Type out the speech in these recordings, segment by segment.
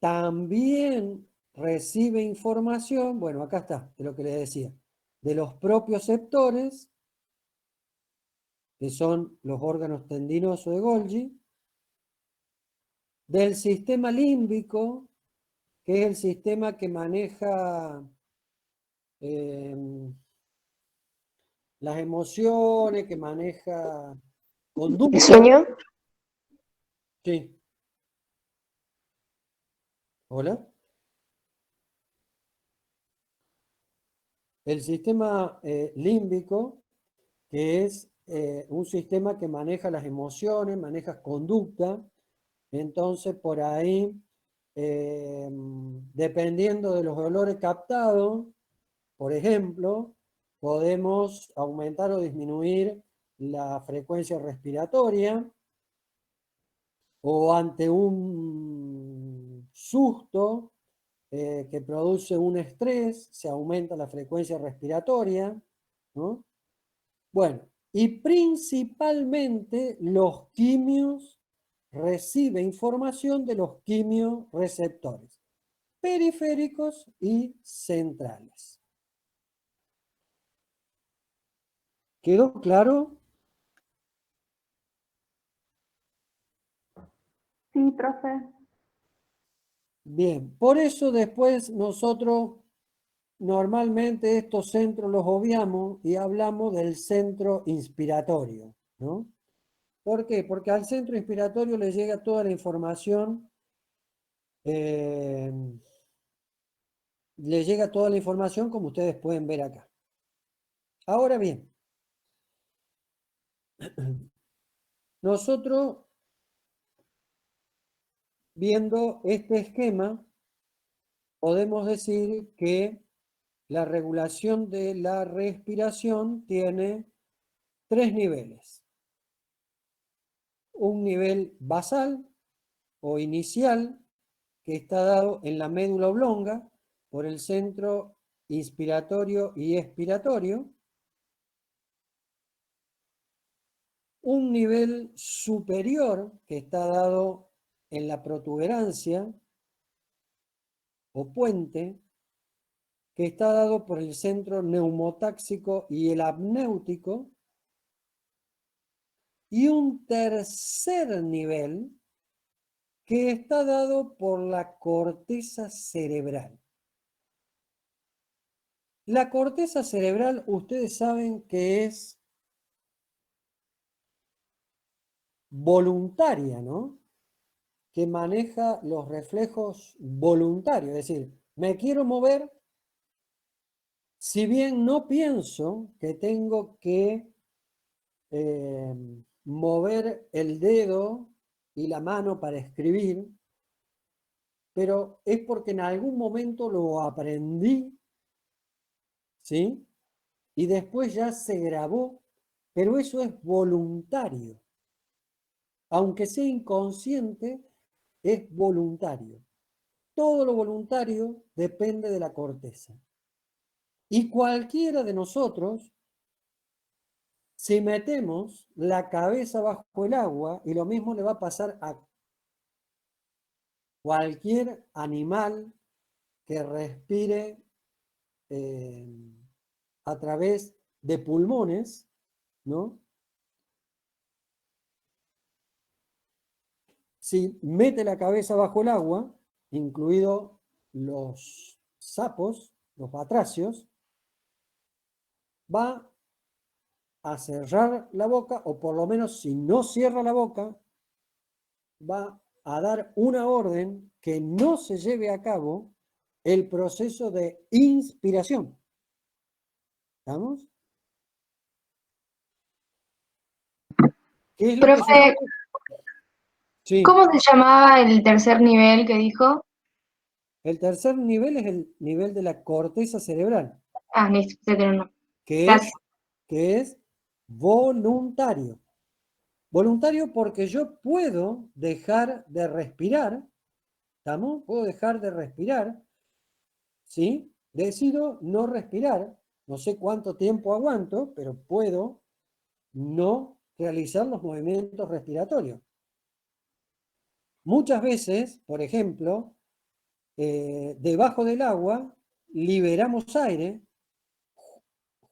también recibe información, bueno, acá está, de lo que les decía, de los proprioceptores, que son los órganos tendinosos de Golgi, del sistema límbico, que es el sistema que maneja las emociones, que maneja ¿El conducta. sueño? Sí. Hola. El sistema límbico, que es un sistema que maneja las emociones, maneja conducta. Entonces, por ahí, dependiendo de los dolores captados, por ejemplo, podemos aumentar o disminuir la frecuencia respiratoria, o ante un susto que produce un estrés, se aumenta la frecuencia respiratoria, ¿no? Bueno, y principalmente los quimios reciben información de los quimioreceptores periféricos y centrales. ¿Quedó claro? Sí, profe. Bien, por eso después nosotros normalmente estos centros los obviamos y hablamos del centro inspiratorio, ¿no? ¿Por qué? Porque al centro inspiratorio le llega toda la información, eh, le llega toda la información como ustedes pueden ver acá. Ahora bien, nosotros viendo este esquema podemos decir que la regulación de la respiración tiene tres niveles. Un nivel basal o inicial, que está dado en la médula oblonga por el centro inspiratorio y expiratorio. Un nivel superior, que está dado en la protuberancia o puente, que está dado por el centro neumotáxico y el apnéutico. Y un tercer nivel, que está dado por la corteza cerebral. La corteza cerebral, ustedes saben que es voluntaria, ¿no? Que maneja los reflejos voluntarios, es decir, me quiero mover, si bien no pienso que tengo que mover el dedo y la mano para escribir, pero es porque en algún momento lo aprendí, ¿sí? Y después ya se grabó, pero eso es voluntario. Aunque sea inconsciente, es voluntario. Todo lo voluntario depende de la corteza. Y cualquiera de nosotros, si metemos la cabeza bajo el agua, y lo mismo le va a pasar a cualquier animal que respire a través de pulmones, ¿no? Si mete la cabeza bajo el agua, incluido los sapos, los batracios, va a cerrar la boca, o por lo menos si no cierra la boca, va a dar una orden que no se lleve a cabo el proceso de inspiración. ¿Estamos? ¿Qué es lo que Profe, sucede? Sí. ¿cómo se llamaba el tercer nivel que dijo? El tercer nivel es el nivel de la corteza cerebral, Ah, listo, ya tengo uno. que Gracias. es, que es voluntario. Voluntario porque yo puedo dejar de respirar, ¿estamos? Puedo dejar de respirar, ¿sí? Decido no respirar, no sé cuánto tiempo aguanto, pero puedo no realizar los movimientos respiratorios. Muchas veces, por ejemplo, debajo del agua, liberamos aire,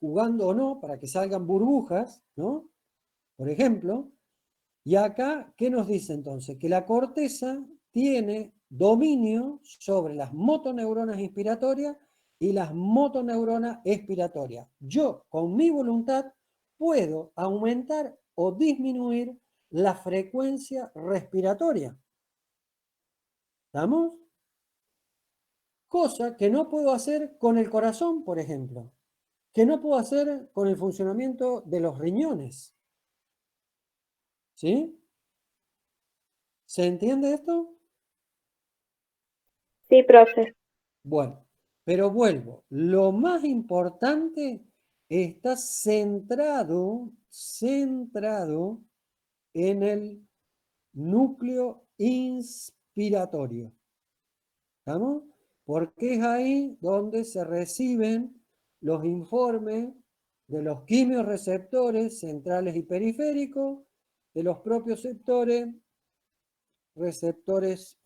jugando o no, para que salgan burbujas, ¿no? Por ejemplo, y acá, ¿qué nos dice entonces? Que la corteza tiene dominio sobre las motoneuronas inspiratorias y las motoneuronas expiratorias. Yo, con mi voluntad, puedo aumentar o disminuir la frecuencia respiratoria. ¿Estamos? Cosa que no puedo hacer con el corazón, por ejemplo, que no puedo hacer con el funcionamiento de los riñones. ¿Sí? ¿Se entiende esto? Sí, profe. Bueno, pero vuelvo. Lo más importante está centrado en el núcleo inspiratorio. ¿Estamos? Porque es ahí donde se reciben los informes de los quimiorreceptores centrales y periféricos, de los propios receptores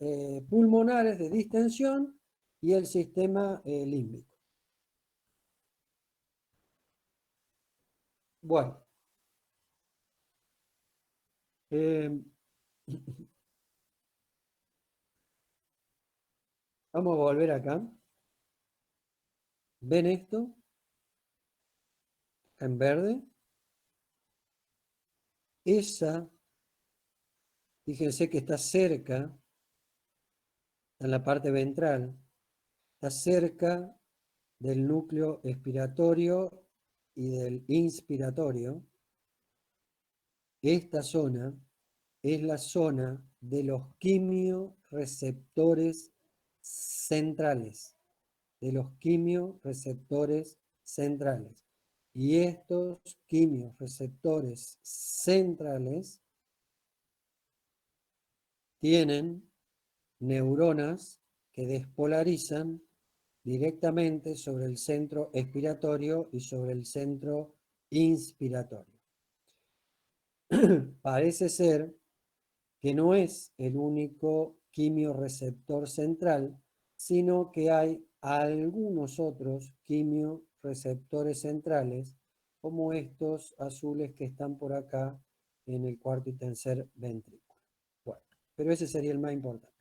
pulmonares de distensión y el sistema límbico. Bueno, eh, vamos a volver acá. ¿Ven esto? En verde. Esa, fíjense que está cerca, en la parte ventral, está cerca del núcleo expiratorio y del inspiratorio. Esta zona es la zona de los quimiorreceptores centrales, de los quimiorreceptores centrales. Y estos quimiorreceptores centrales tienen neuronas que despolarizan directamente sobre el centro expiratorio y sobre el centro inspiratorio. Parece ser que no es el único quimiorreceptor central, sino que hay algunos otros quimiorreceptores centrales, como estos azules que están por acá en el cuarto y tercer ventrículo. Bueno, pero ese sería el más importante.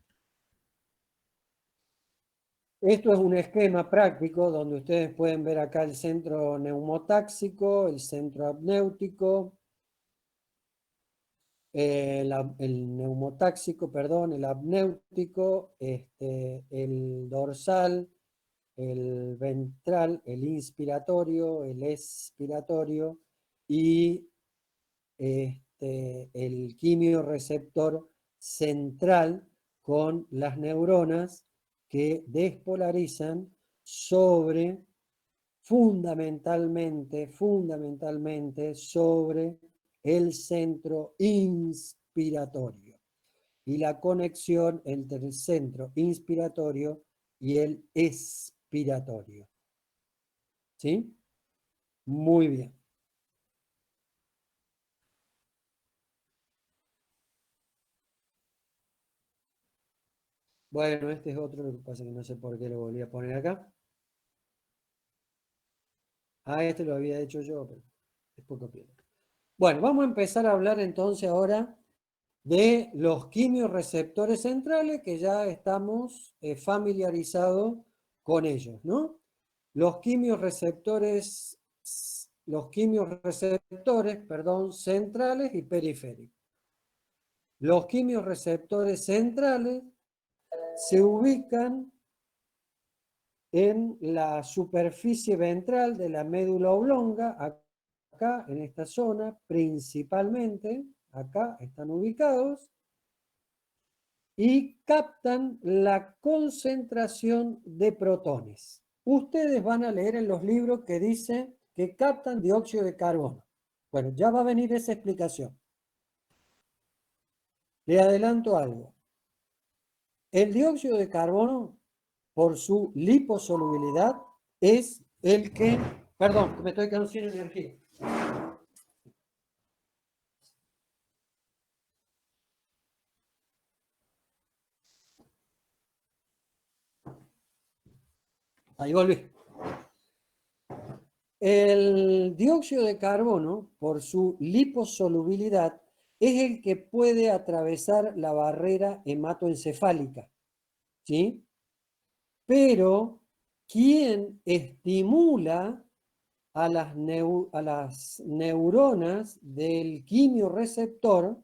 Esto es un esquema práctico donde ustedes pueden ver acá el centro neumotáxico, el centro apnéutico, el neumotáxico, perdón, el apnéutico, el dorsal, el ventral, el inspiratorio, el expiratorio y el quimiorreceptor central con las neuronas que despolarizan sobre fundamentalmente sobre el centro inspiratorio y la conexión entre el centro inspiratorio y el expiratorio. ¿Sí? Muy bien. Bueno, este es otro, lo que pasa que no sé por qué lo volví a poner acá. Ah, este lo había hecho yo, pero después copié. Bueno, vamos a empezar a hablar entonces ahora de los quimiorreceptores centrales, que ya estamos familiarizados con ellos, ¿no? Los quimiorreceptores, perdón, centrales y periféricos. Los quimiorreceptores centrales se ubican en la superficie ventral de la médula oblonga, acá en esta zona principalmente, acá están ubicados, y captan la concentración de protones. Ustedes van a leer en los libros que dice que captan dióxido de carbono. Bueno, ya va a venir esa explicación. Le adelanto algo. El dióxido de carbono, por su liposolubilidad, es el que... Perdón, que me estoy quedando sin energía. Ahí volví. El dióxido de carbono, por su liposolubilidad, es el que puede atravesar la barrera hematoencefálica, ¿sí? Pero quien estimula a las neuronas del quimiorreceptor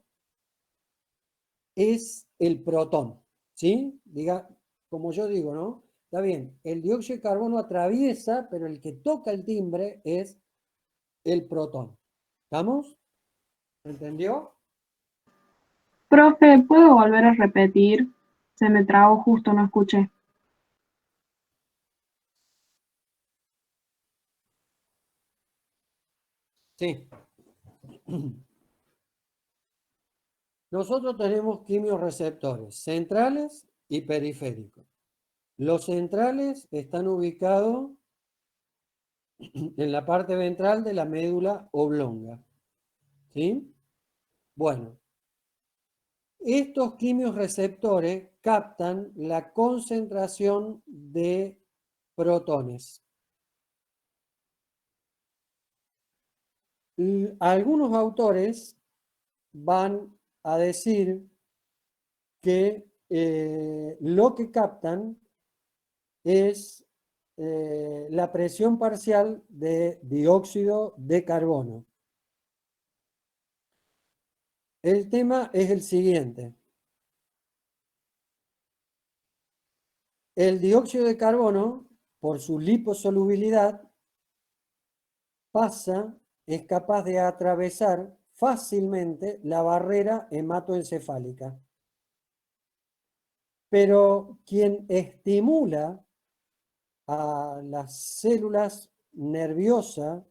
es el protón, ¿sí? Diga, como yo digo, ¿no? Está bien, el dióxido de carbono atraviesa, pero el que toca el timbre es el protón. ¿Estamos? ¿Entendió? Profe, ¿puedo volver a repetir? Se me trabó justo, no escuché. Sí. Nosotros tenemos quimiorreceptores centrales y periféricos. Los centrales están ubicados en la parte ventral de la médula oblonga. ¿Sí? Bueno, estos quimiorreceptores captan la concentración de protones. Algunos autores van a decir que lo que captan es la presión parcial de dióxido de carbono. El tema es el siguiente. El dióxido de carbono, por su liposolubilidad, es capaz de atravesar fácilmente la barrera hematoencefálica. Pero quien estimula a las células nerviosas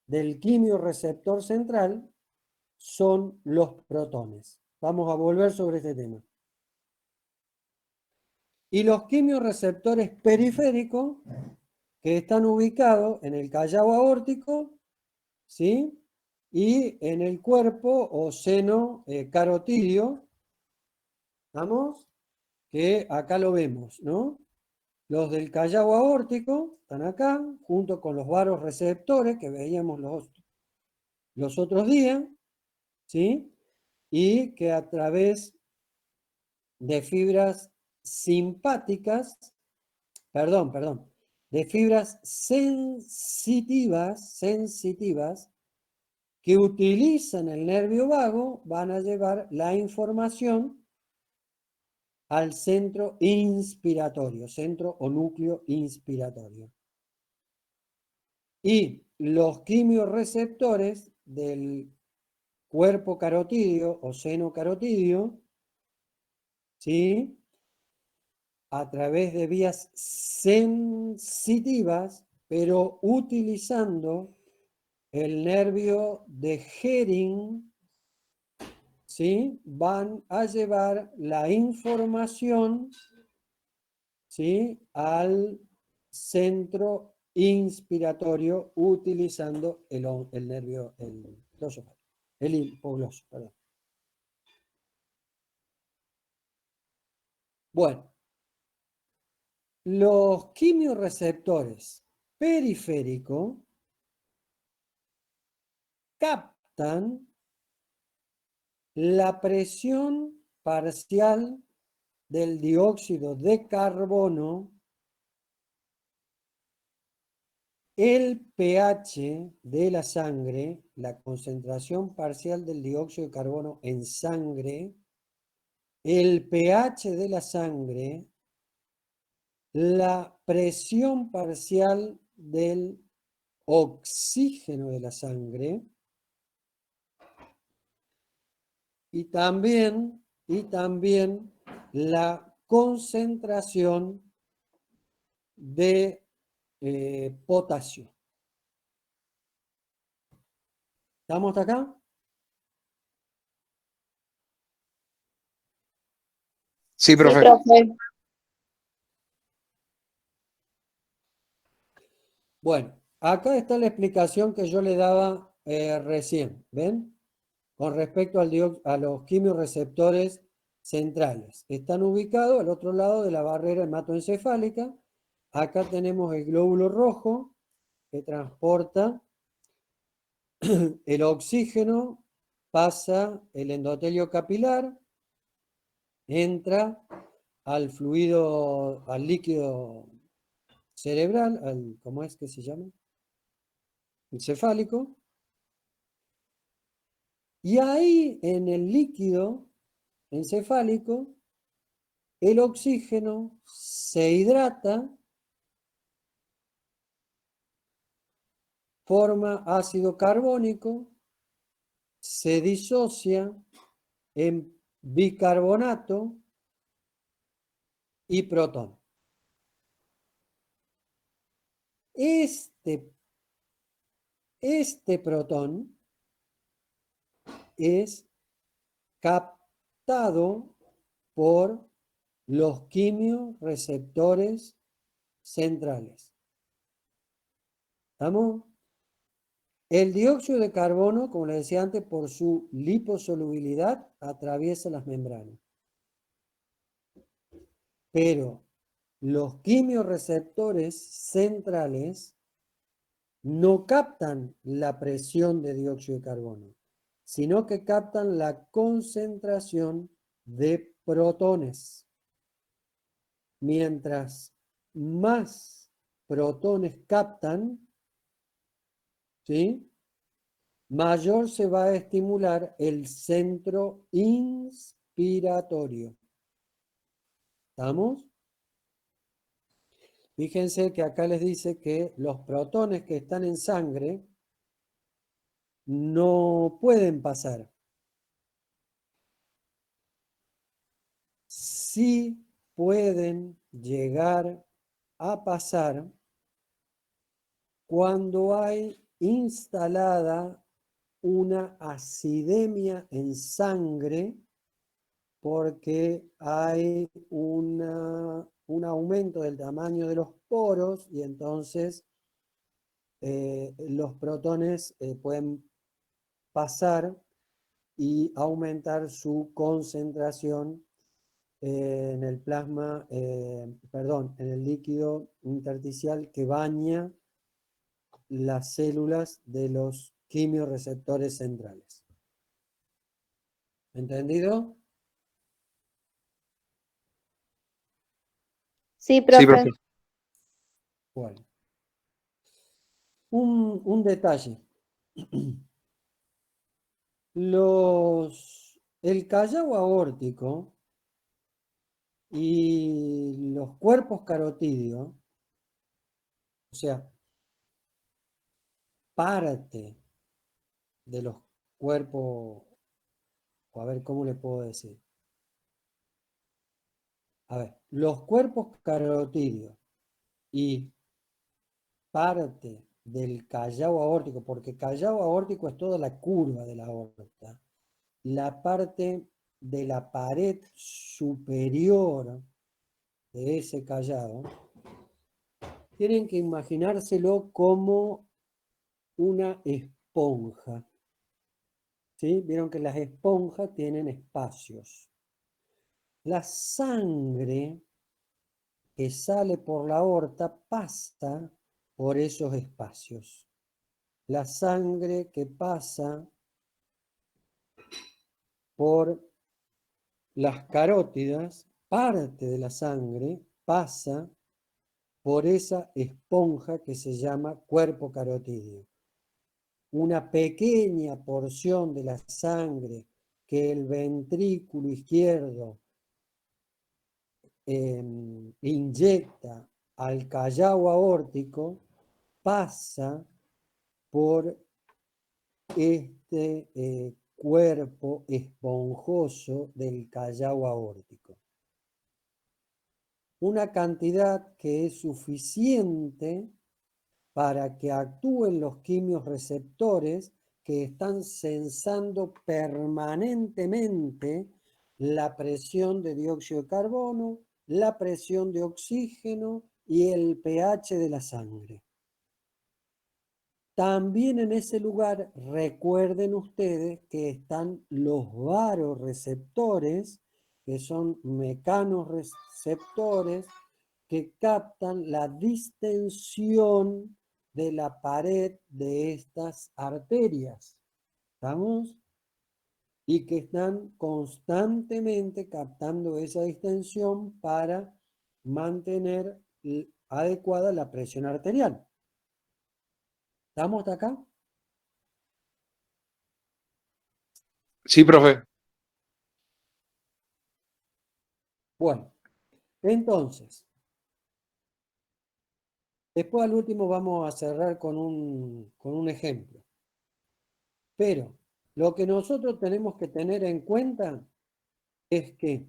del quimiorreceptor central son los protones. Vamos a volver sobre este tema. Y los quimiorreceptores periféricos, que están ubicados en el callado aórtico, ¿sí? Y en el cuerpo o seno carotidio, ¿estamos? Que acá lo vemos, ¿no? Los del callado aórtico están acá, junto con los varos receptores que veíamos los otros días, ¿sí? Y que a través de fibras simpáticas, de fibras sensitivas que utilizan el nervio vago, van a llevar la información al centro inspiratorio, centro o núcleo inspiratorio. Y los quimiorreceptores del cuerpo carotidio o seno carotidio, ¿sí? A través de vías sensitivas, pero utilizando el nervio de Hering, ¿sí? Van a llevar la información, ¿sí? Al centro inspiratorio utilizando el nervio, el hipogloso, perdón. Bueno, los quimiorreceptores periféricos captan la presión parcial del dióxido de carbono, el pH de la sangre, la concentración parcial del dióxido de carbono en sangre, el pH de la sangre, la presión parcial del oxígeno de la sangre y también la concentración de potasio. ¿Estamos hasta acá? Sí, Sí, profe. profe. Bueno, acá está la explicación que yo le daba recién, ¿ven? Con respecto a los quimiorreceptores centrales. Están ubicados al otro lado de la barrera hematoencefálica, Acá tenemos el glóbulo rojo que transporta el oxígeno, pasa el endotelio capilar, entra al fluido, al líquido cerebral, ¿cómo es que se llama? Encefálico. Y ahí en el líquido encefálico, el oxígeno se hidrata, forma ácido carbónico, se disocia en bicarbonato y protón. Este protón es captado por los quimiorreceptores centrales. ¿Estamos? El dióxido de carbono, como les decía antes, por su liposolubilidad, atraviesa las membranas. Pero los quimiorreceptores centrales no captan la presión de dióxido de carbono, sino que captan la concentración de protones. Mientras más protones captan, ¿sí?, mayor se va a estimular el centro inspiratorio. ¿Estamos? Fíjense que acá les dice que los protones que están en sangre no pueden pasar. Sí pueden llegar a pasar cuando hay instalada una acidemia en sangre porque hay un aumento del tamaño de los poros y entonces los protones pueden pasar y aumentar su concentración en el plasma, perdón, en el líquido intersticial que baña las células de los quimiorreceptores centrales. ¿Entendido? Sí, Sí, profe. profe. Bueno. Un detalle. El callado aórtico y los cuerpos carotídeos, o sea, parte de los cuerpos, o a ver, ¿cómo le puedo decir? A ver, los cuerpos carotídeos y parte del callado aórtico, porque callado aórtico es toda la curva de la aorta, la parte de la pared superior de ese callado, tienen que imaginárselo como una esponja. ¿Sí? Vieron que las esponjas tienen espacios. La sangre que sale por la aorta pasa por esos espacios. La sangre que pasa por las carótidas, parte de la sangre pasa por esa esponja que se llama cuerpo carotídeo. Una pequeña porción de la sangre que el ventrículo izquierdo inyecta al callado aórtico pasa por este cuerpo esponjoso del callado aórtico. Una cantidad que es suficiente para que actúen los quimiorreceptores que están sensando permanentemente la presión de dióxido de carbono, la presión de oxígeno y el pH de la sangre. También en ese lugar recuerden ustedes que están los varoreceptores, que son mecanorreceptores que captan la distensión de la pared de estas arterias. ¿Estamos? Y que están constantemente captando esa distensión para mantener adecuada la presión arterial. ¿Estamos hasta acá? Sí, profe. Bueno, entonces, después al último vamos a cerrar con un ejemplo. Pero lo que nosotros tenemos que tener en cuenta es que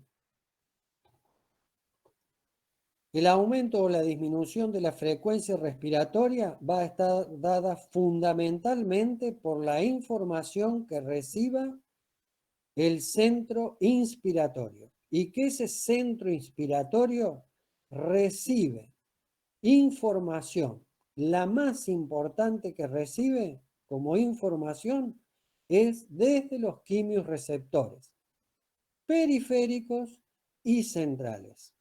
el aumento o la disminución de la frecuencia respiratoria va a estar dada fundamentalmente por la información que reciba el centro inspiratorio. Y que ese centro inspiratorio recibe información. La más importante que recibe como información es desde los quimiorreceptores periféricos y centrales.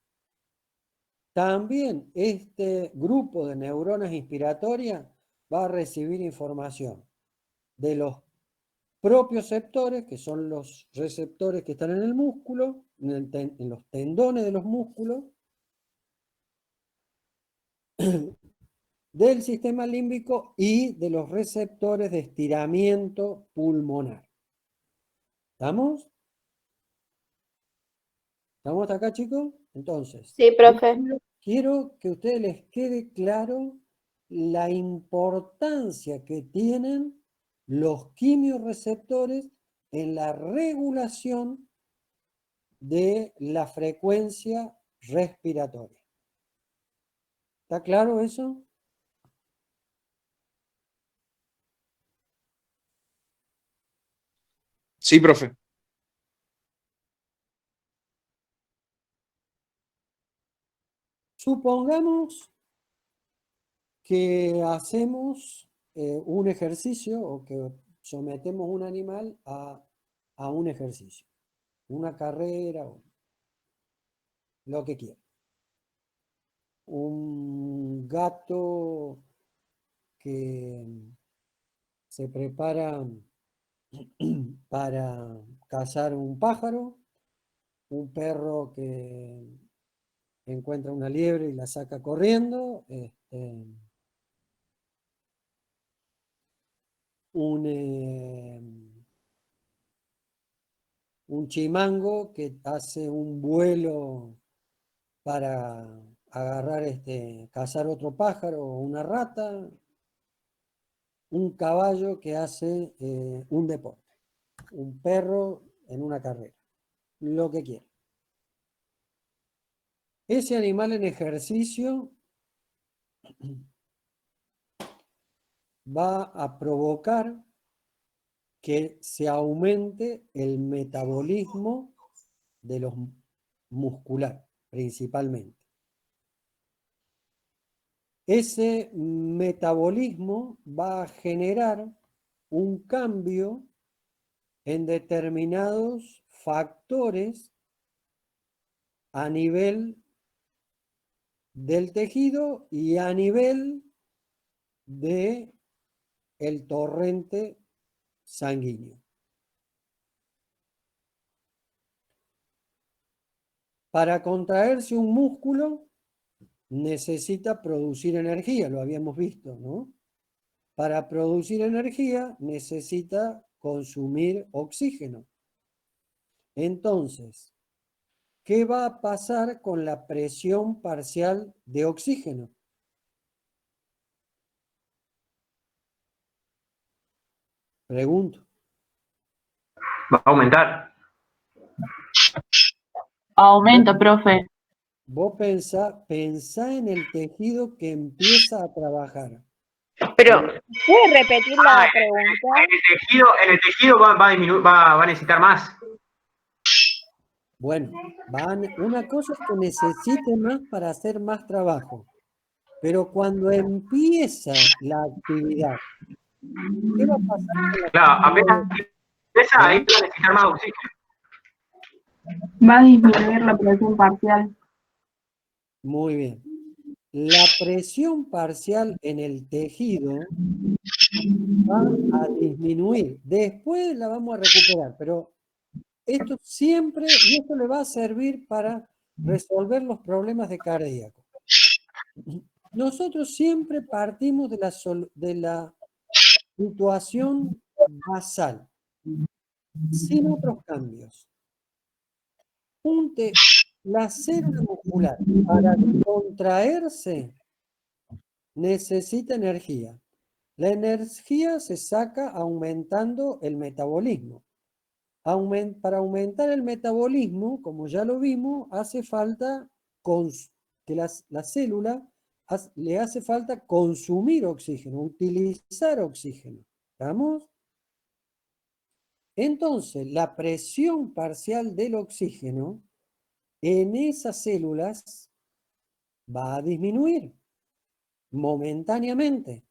También este grupo de neuronas inspiratorias va a recibir información de los propioceptores, que son los receptores que están en el músculo, en los tendones de los músculos, del sistema límbico y de los receptores de estiramiento pulmonar. ¿Estamos? ¿Estamos hasta acá, chicos? Entonces, Sí, profe. quiero que a ustedes les quede claro la importancia que tienen los quimiorreceptores en la regulación de la frecuencia respiratoria. ¿Está claro eso? Sí, profe. Supongamos que hacemos un ejercicio o que sometemos un animal a un ejercicio, una carrera o lo que quiera. Un gato que se prepara para cazar un pájaro, un perro que encuentra una liebre y la saca corriendo, un chimango que hace un vuelo para agarrar, cazar otro pájaro o una rata, un caballo que hace un deporte, un perro en una carrera, lo que quiera. Ese animal en ejercicio va a provocar que se aumente el metabolismo de los musculares, principalmente. Ese metabolismo va a generar un cambio en determinados factores a nivel del tejido y a nivel de el torrente sanguíneo. Para contraerse un músculo necesita producir energía, lo habíamos visto, ¿no? Para producir energía necesita consumir oxígeno. Entonces, ¿qué va a pasar con la presión parcial de oxígeno? Pregunto. Va a aumentar. Aumenta, profe. Vos pensá en el tejido que empieza a trabajar. Pero, ¿puede repetir la pregunta? En el tejido va a necesitar más. Bueno, una cosa es que necesite más para hacer más trabajo, pero cuando empieza la actividad, ¿qué va a pasar con la Claro, actividad? apenas empieza, ahí va a necesitar más oxígeno. Va a disminuir la presión parcial. Muy bien. la presión parcial en el tejido va a disminuir. Después la vamos a recuperar, pero esto siempre, y esto le va a servir para resolver los problemas de cardíaco. Nosotros siempre partimos de la situación basal, sin otros cambios. La célula muscular, para contraerse, necesita energía. La energía se saca aumentando el metabolismo. Para aumentar el metabolismo, como ya lo vimos, hace falta que la célula le hace falta consumir oxígeno, utilizar oxígeno. ¿Estamos? Entonces, la presión parcial del oxígeno en esas células va a disminuir momentáneamente.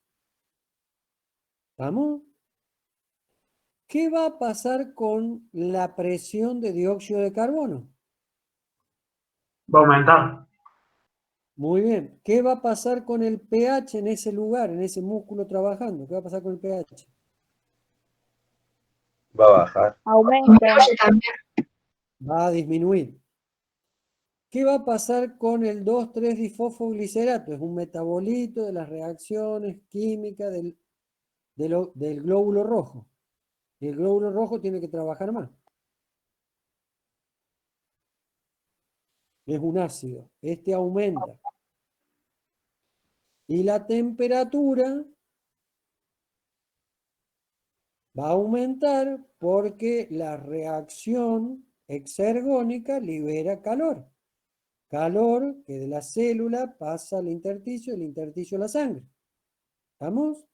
¿Estamos? ¿Qué va a pasar con la presión de dióxido de carbono? Va a aumentar. Muy bien. ¿Qué va a pasar con el pH en ese lugar, en ese músculo trabajando? ¿Qué va a pasar con el pH? Va a bajar. Aumenta. Disminuye también. Va a disminuir. ¿Qué va a pasar con el 2,3-difosfoglicerato? Es un metabolito de las reacciones químicas del glóbulo rojo. Y el glóbulo rojo tiene que trabajar más. Es un ácido. Este aumenta. Y la temperatura va a aumentar porque la reacción exergónica libera calor. Calor que de la célula pasa al intersticio, el intersticio a la sangre. ¿Estamos?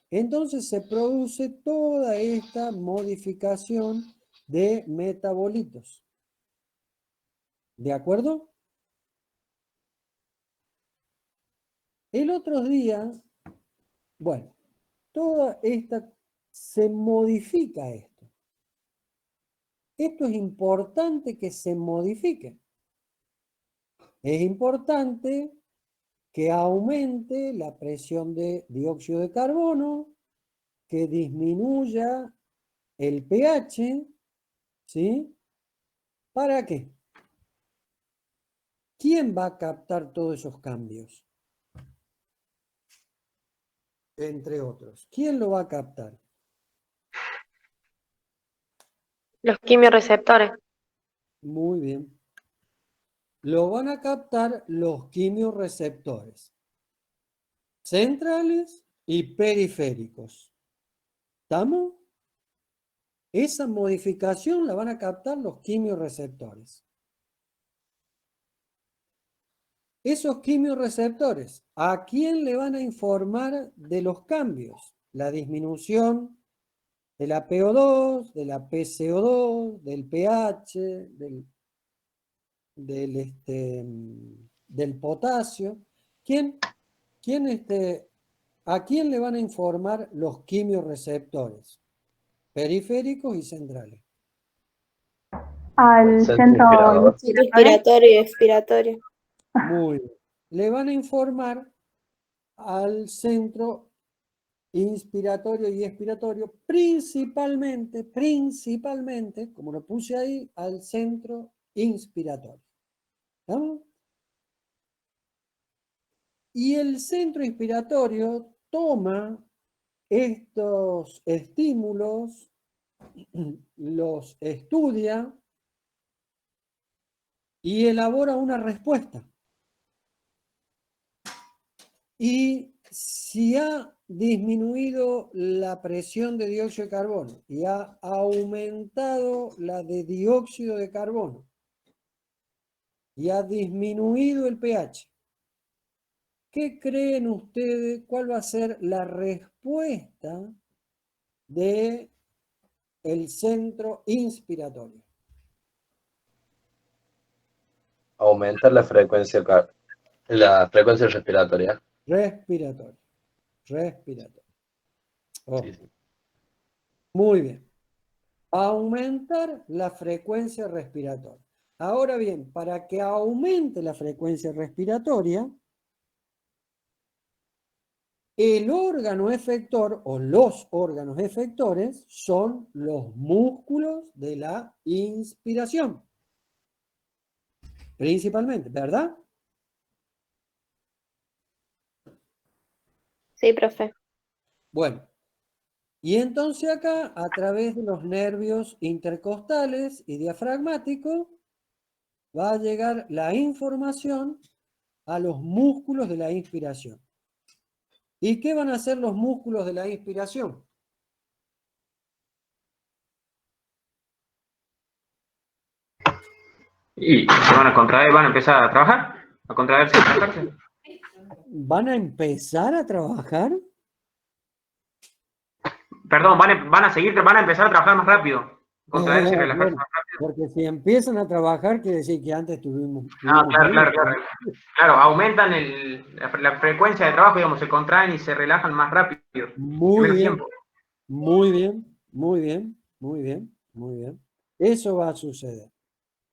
Entonces se produce toda esta modificación de metabolitos. ¿De acuerdo? El otro día, bueno, se modifica esto. Esto es importante que se modifique. Es importante que aumente la presión de dióxido de carbono, que disminuya el pH, ¿sí? ¿Para qué? ¿Quién va a captar todos esos cambios? Entre otros. ¿Quién lo va a captar? Los quimiorreceptores. Muy bien. Lo van a captar los quimiorreceptores centrales y periféricos. ¿Estamos? Esa modificación la van a captar los quimiorreceptores. Esos quimiorreceptores, ¿a quién le van a informar de los cambios? La disminución de la PO2, de la PCO2, del pH, del potasio. ¿A quién le van a informar los quimiorreceptores? Periféricos y centrales. Al Centro centro inspirador. Inspiratorio y expiratorio. Muy bien. Le van a informar al centro inspiratorio y expiratorio, principalmente, como lo puse ahí, al centro inspiratorio. ¿Estamos? Y el centro inspiratorio toma estos estímulos, los estudia y elabora una respuesta. Y si ha disminuido la presión de dióxido de carbono y ha aumentado la de dióxido de carbono y ha disminuido el pH, ¿qué creen ustedes? ¿Cuál va a ser la respuesta de el centro inspiratorio? Aumentar la frecuencia respiratoria. Respiratorio. Oh, Sí, sí. muy bien. Aumentar la frecuencia respiratoria. Ahora bien, para que aumente la frecuencia respiratoria, El órgano efector o los órganos efectores son los músculos de la inspiración. Principalmente, ¿verdad? Sí, profe. Bueno, y entonces acá, a través de los nervios intercostales y diafragmáticos, va a llegar la información a los músculos de la inspiración. ¿Y qué van a hacer los músculos de la inspiración? Y se van a contraer, van a empezar a trabajar, a contraerse, a trabajarse. ¿Van a empezar a trabajar? Perdón, van a seguir, van a empezar a trabajar más rápido. Contraerse y relajarse Bueno, más rápido. porque si empiezan a trabajar, quiere decir que antes tuvimos Ah, claro, bien. claro. Claro, aumentan la frecuencia de trabajo, digamos, se contraen y se relajan más rápido. Muy menos bien, tiempo. muy bien, muy bien, muy bien, muy bien. Eso va a suceder.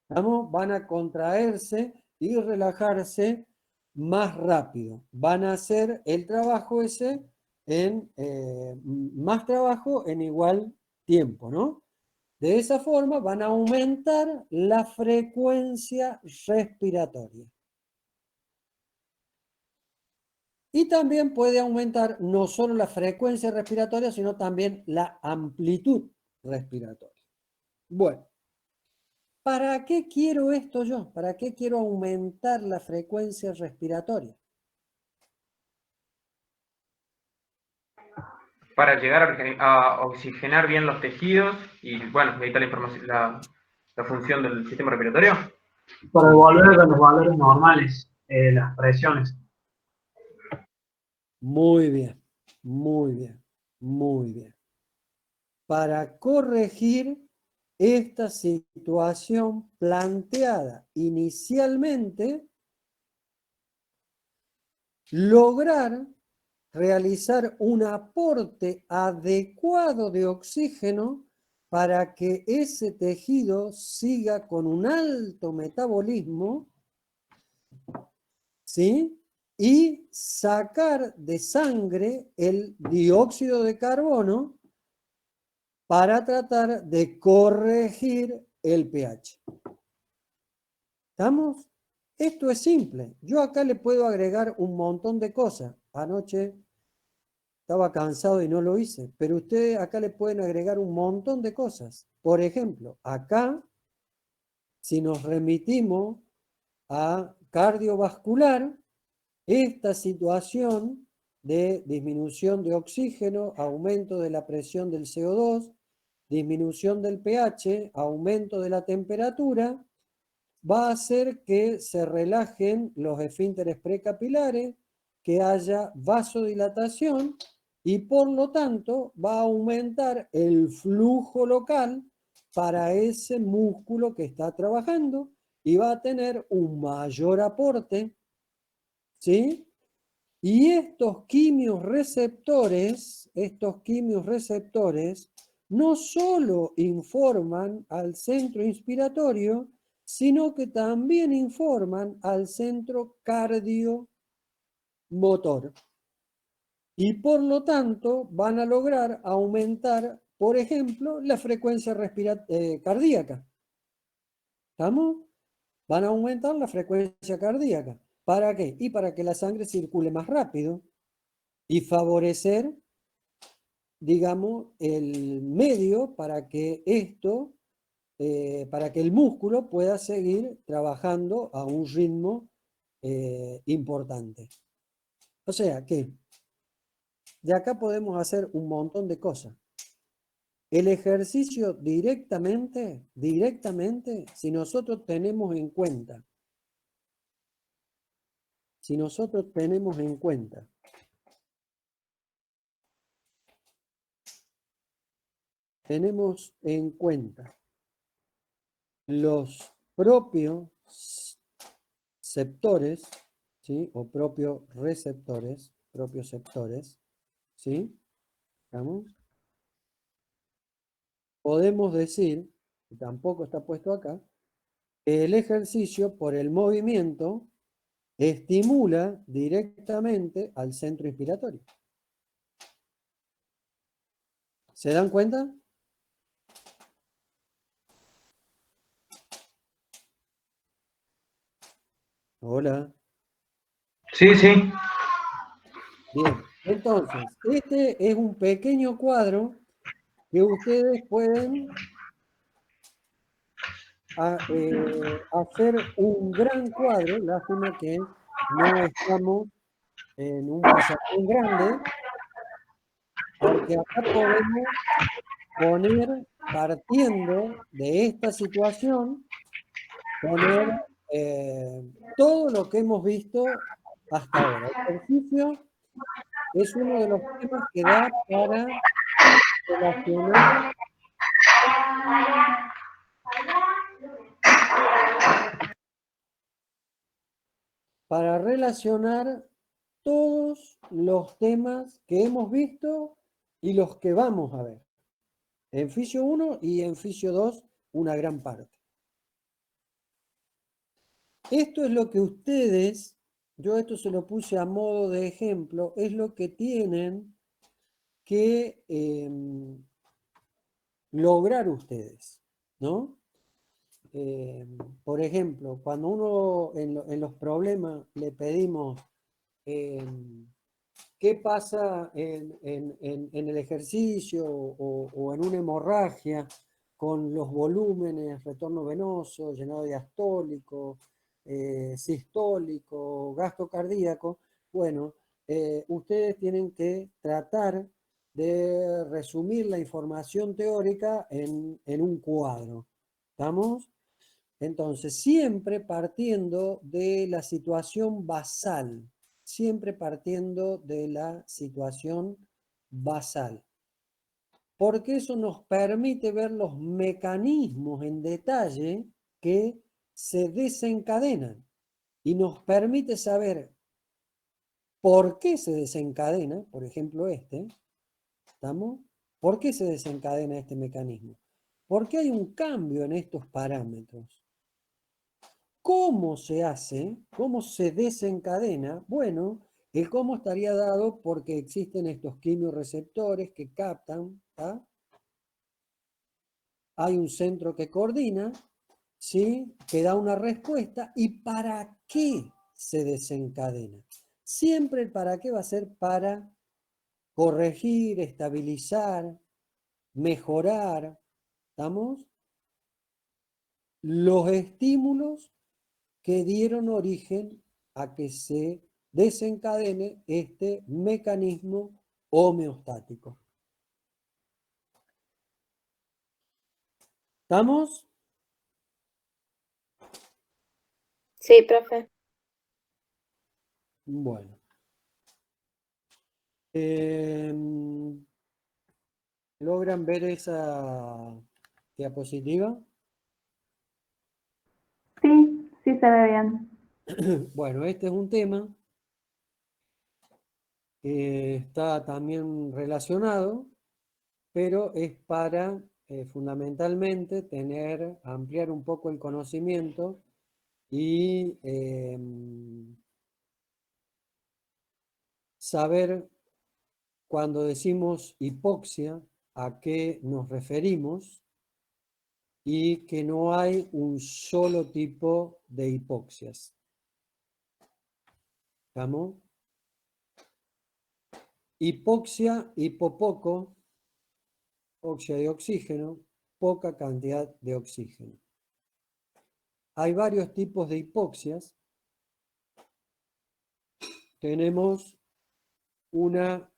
¿Vamos? Van a contraerse y relajarse más rápido. Van a hacer el trabajo ese en más trabajo en igual tiempo, ¿no? De esa forma van a aumentar la frecuencia respiratoria. Y también puede aumentar no solo la frecuencia respiratoria, sino también la amplitud respiratoria. Bueno, ¿para qué quiero esto yo? ¿Para qué quiero aumentar la frecuencia respiratoria? Para llegar a oxigenar bien los tejidos y, bueno, ahí está la información, la función del sistema respiratorio. Para volver a los valores normales, las presiones. Muy bien, muy bien, muy bien. Para corregir esta situación planteada inicialmente, lograr realizar un aporte adecuado de oxígeno para que ese tejido siga con un alto metabolismo, ¿sí? Y sacar de sangre el dióxido de carbono para tratar de corregir el pH. ¿Estamos? Esto es simple. Yo acá le puedo agregar un montón de cosas. Anoche estaba cansado y no lo hice, pero ustedes acá le pueden agregar un montón de cosas. Por ejemplo, acá, si nos remitimos a cardiovascular, esta situación de disminución de oxígeno, aumento de la presión del CO2, disminución del pH, aumento de la temperatura, va a hacer que se relajen los esfínteres precapilares, que haya vasodilatación y por lo tanto va a aumentar el flujo local para ese músculo que está trabajando y va a tener un mayor aporte, ¿sí? Y estos quimiorreceptores no solo informan al centro inspiratorio, sino que también informan al centro cardiomotor. Y por lo tanto van a lograr aumentar, por ejemplo, la frecuencia cardíaca. ¿Estamos? Van a aumentar la frecuencia cardíaca. ¿Para qué? Y para que la sangre circule más rápido y favorecer, digamos, el medio para que esto, para que el músculo pueda seguir trabajando a un ritmo importante. O sea que de acá podemos hacer un montón de cosas. El ejercicio directamente, si nosotros tenemos en cuenta, los propios receptores, ¿sí? O propios receptores, ¿sí? ¿Estamos? Podemos decir, y tampoco está puesto acá, que el ejercicio por el movimiento estimula directamente al centro inspiratorio. ¿Se dan cuenta? Hola. Sí, sí. Bien, entonces, este es un pequeño cuadro que ustedes pueden hacer un gran cuadro. Lástima que no estamos en un pizarrón grande, porque acá podemos poner, partiendo de esta situación, poner todo lo que hemos visto hasta ahora. El ejercicio es uno de los temas que da relacionar, para relacionar todos los temas que hemos visto y los que vamos a ver. En Fisio 1 y en Fisio 2, una gran parte. Esto es lo que ustedes, yo esto se lo puse a modo de ejemplo, es lo que tienen que lograr ustedes, ¿no? Por ejemplo, cuando uno en los problemas le pedimos qué pasa en el ejercicio o en una hemorragia con los volúmenes, retorno venoso, llenado diastólico, sistólico, gasto cardíaco, bueno, ustedes tienen que tratar de resumir la información teórica en un cuadro. ¿Estamos? Entonces, siempre partiendo de la situación basal, siempre partiendo de la situación basal. Porque eso nos permite ver los mecanismos en detalle que se desencadenan y nos permite saber por qué se desencadena, por ejemplo ¿estamos? ¿Por qué se desencadena este mecanismo? Porque hay un cambio en estos parámetros. ¿Cómo se hace? ¿Cómo se desencadena? Bueno, el cómo estaría dado porque existen estos quimiorreceptores que captan, ¿tá? Hay un centro que coordina, ¿sí? Que da una respuesta. ¿Y para qué se desencadena? Siempre el para qué va a ser para corregir, estabilizar, mejorar, ¿estamos? Los estímulos que dieron origen a que se desencadene este mecanismo homeostático. ¿Estamos? Sí, profe. Bueno. ¿Logran ver esa diapositiva? Sí, sí se ve bien. Bueno, este es un tema que está también relacionado, pero es para fundamentalmente ampliar un poco el conocimiento y saber cuando decimos hipoxia a qué nos referimos y que no hay un solo tipo de hipoxias. ¿Estamos? Hipoxia, hipopoco, hipoxia de oxígeno, poca cantidad de oxígeno. Hay varios tipos de hipoxias. Tenemos una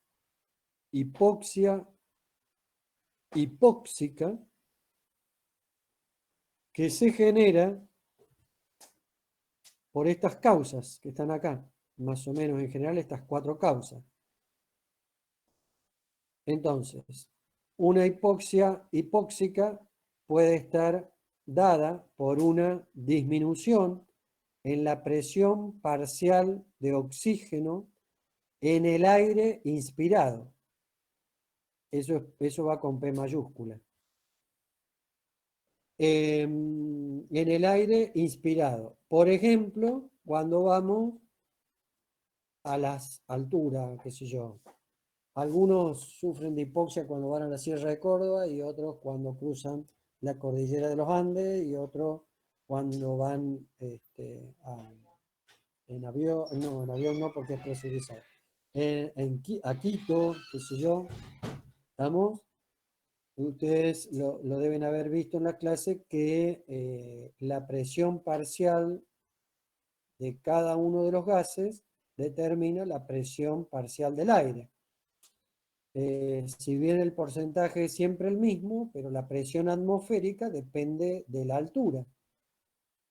hipoxia hipóxica que se genera por estas causas que están acá, más o menos en general estas 4 causas. Entonces, una hipoxia hipóxica puede estar dada por una disminución en la presión parcial de oxígeno en el aire inspirado. Eso va con P mayúscula. En el aire inspirado. Por ejemplo, cuando vamos a las alturas, qué sé yo, Algunos sufren de hipoxia cuando van a la Sierra de Córdoba y otros cuando cruzan la cordillera de los Andes y otros cuando van en avión, no, en avión no porque es presurizado. A Quito, qué sé yo, ¿estamos? Ustedes lo deben haber visto en la clase que la presión parcial de cada uno de los gases determina la presión parcial del aire. Si bien el porcentaje es siempre el mismo, pero la presión atmosférica depende de la altura,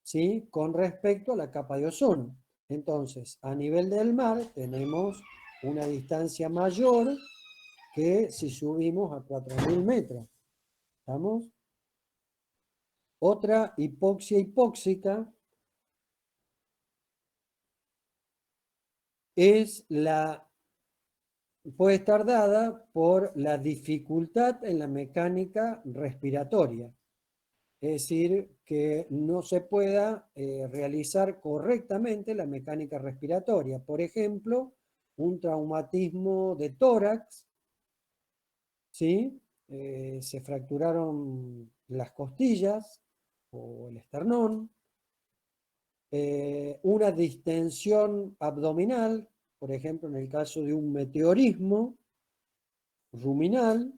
¿sí? Con respecto a la capa de ozono. Entonces, a nivel del mar tenemos una distancia mayor que si subimos a 4.000 metros. ¿Estamos? Otra hipoxia hipóxica puede estar dada por la dificultad en la mecánica respiratoria. Es decir, que no se pueda realizar correctamente la mecánica respiratoria. Por ejemplo, un traumatismo de tórax, ¿sí? Se fracturaron las costillas o el esternón, una distensión abdominal, por ejemplo, en el caso de un meteorismo ruminal,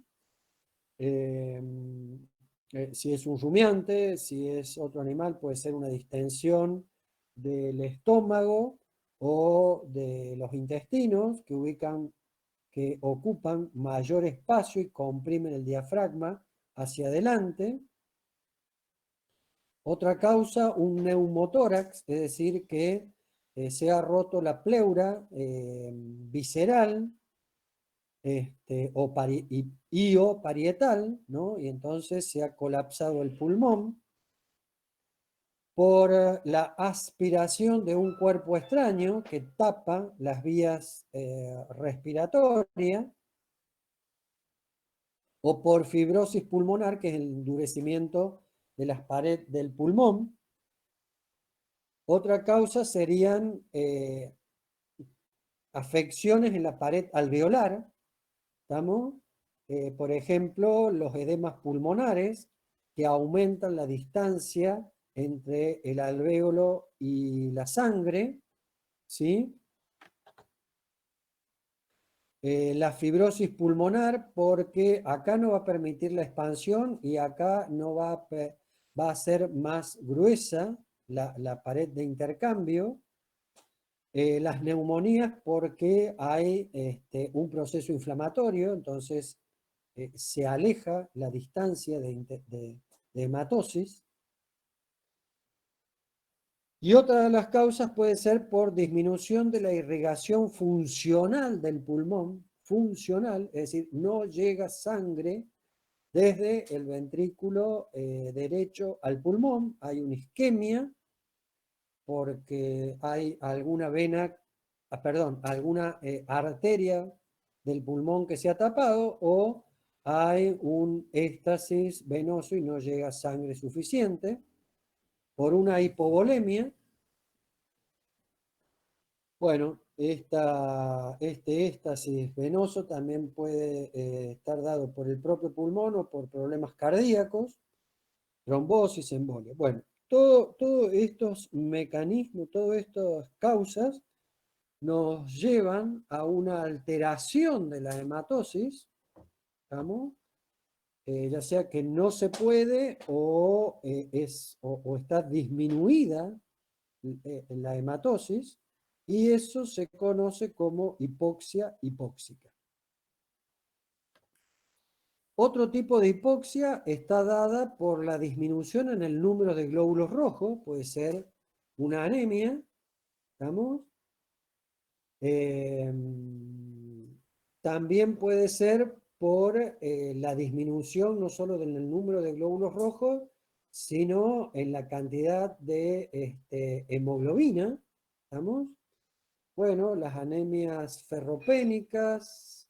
si es un rumiante, si es otro animal, puede ser una distensión del estómago o de los intestinos que ocupan mayor espacio y comprimen el diafragma hacia adelante. Otra causa, un neumotórax, es decir, que se ha roto la pleura visceral o parietal, ¿no? Y entonces se ha colapsado el pulmón por la aspiración de un cuerpo extraño que tapa las vías respiratorias, o por fibrosis pulmonar, que es el endurecimiento de las paredes del pulmón. Otra causa serían afecciones en la pared alveolar, ¿estamos? Por ejemplo, los edemas pulmonares, que aumentan la distancia entre el alvéolo y la sangre, ¿sí? La fibrosis pulmonar, porque acá no va a permitir la expansión y acá no va a ser más gruesa la pared de intercambio. Las neumonías, porque hay un proceso inflamatorio, entonces se aleja la distancia de hematosis. Y otra de las causas puede ser por disminución de la irrigación funcional del pulmón, funcional, es decir, no llega sangre desde el ventrículo derecho al pulmón, hay una isquemia, porque hay alguna alguna arteria del pulmón que se ha tapado, o hay un éxtasis venoso y no llega sangre suficiente, por una hipovolemia. Bueno, este éxtasis venoso también puede estar dado por el propio pulmón o por problemas cardíacos, trombosis, embolia. Bueno, todos estos mecanismos, todas estas causas nos llevan a una alteración de la hematosis, ¿estamos? Ya sea que no se puede o está disminuida la hematosis, y eso se conoce como hipoxia hipóxica. Otro tipo de hipoxia está dada por la disminución en el número de glóbulos rojos, puede ser una anemia, ¿estamos? También puede ser por la disminución no solo del número de glóbulos rojos, sino en la cantidad de hemoglobina, ¿estamos? Bueno, las anemias ferropénicas,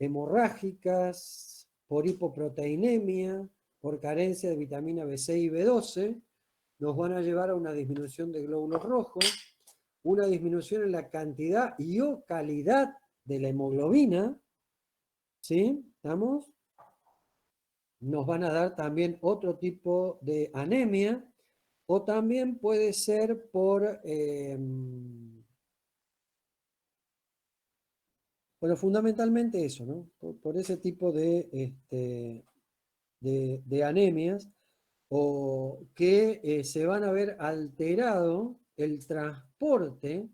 hemorrágicas, por hipoproteinemia, por carencia de vitamina B6 y B12, nos van a llevar a una disminución de glóbulos rojos, una disminución en la cantidad y o calidad de la hemoglobina, ¿Sí? ¿Estamos? Nos van a dar también otro tipo de anemia, o también puede ser por, bueno, fundamentalmente eso, ¿no? Por ese tipo de anemias, o que se van a ver alterado el transporte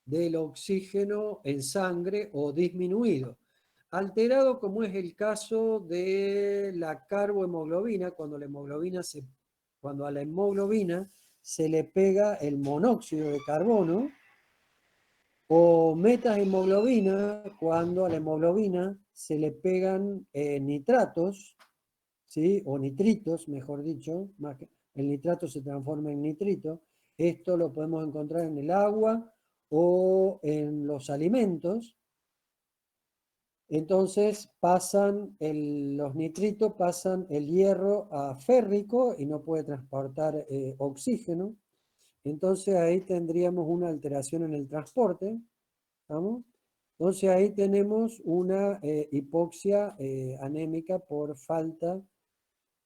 del oxígeno en sangre o disminuido. Alterado, como es el caso de la carbohemoglobina, cuando a la hemoglobina se le pega el monóxido de carbono, o metahemoglobina, cuando a la hemoglobina se le pegan nitratos, ¿sí? O nitritos, mejor dicho, el nitrato se transforma en nitrito. Esto lo podemos encontrar en el agua o en los alimentos. Entonces los nitritos pasan el hierro a férrico y no puede transportar oxígeno. Entonces ahí tendríamos una alteración en el transporte. ¿Estamos? Entonces ahí tenemos una hipoxia anémica por falta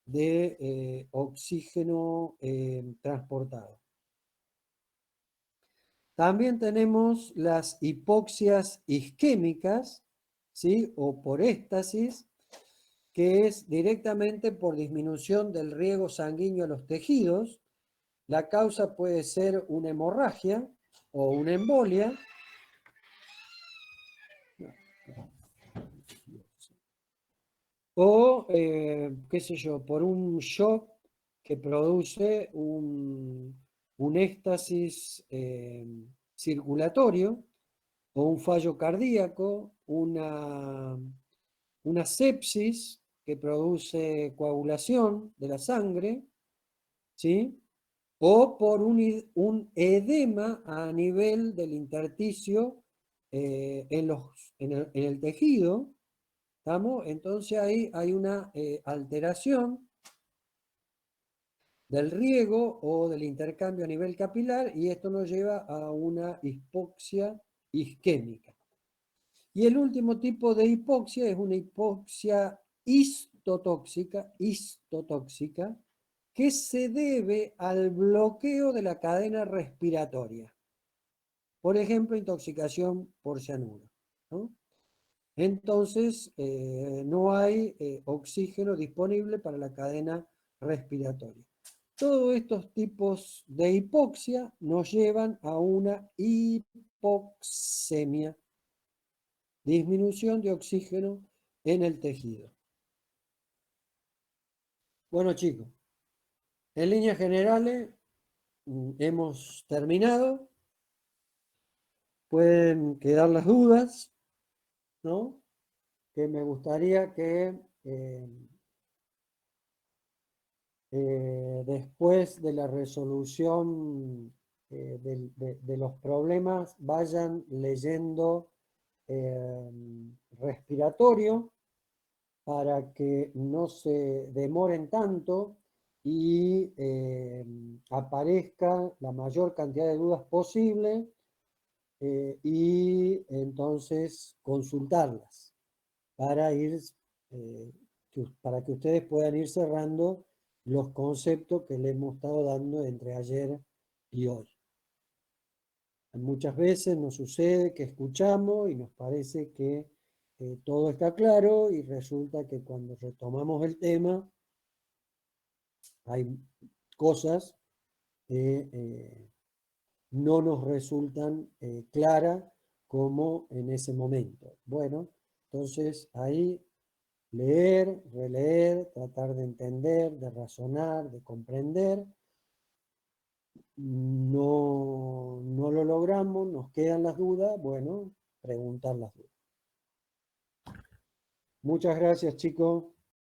de oxígeno transportado. También tenemos las hipoxias isquémicas, ¿sí? O por éstasis, que es directamente por disminución del riego sanguíneo a los tejidos. La causa puede ser una hemorragia o una embolia. O, qué sé yo, por un shock que produce un éxtasis circulatorio, o un fallo cardíaco, una sepsis que produce coagulación de la sangre, ¿sí? O por un edema a nivel del intersticio en el tejido. ¿Estamos? Entonces ahí hay una alteración del riego o del intercambio a nivel capilar, y esto nos lleva a una hipoxia isquémica. Y el último tipo de hipoxia es una hipoxia histotóxica, que se debe al bloqueo de la cadena respiratoria. Por ejemplo, intoxicación por cianuro, ¿no? Entonces, no hay oxígeno disponible para la cadena respiratoria. Todos estos tipos de hipoxia nos llevan a una hipoxemia, disminución de oxígeno en el tejido. Bueno, chicos, en líneas generales hemos terminado. Pueden quedar las dudas, ¿no? Que me gustaría que después de la resolución de los problemas vayan leyendo respiratorio, para que no se demoren tanto y aparezca la mayor cantidad de dudas posible, y entonces consultarlas para para que ustedes puedan ir cerrando los conceptos que le hemos estado dando entre ayer y hoy. Muchas veces nos sucede que escuchamos y nos parece que todo está claro, y resulta que cuando retomamos el tema hay cosas que no nos resultan claras como en ese momento. Bueno, entonces ahí leer, releer, tratar de entender, de razonar, de comprender. No lo logramos, nos quedan las dudas, bueno, preguntar las dudas. Muchas gracias, chicos.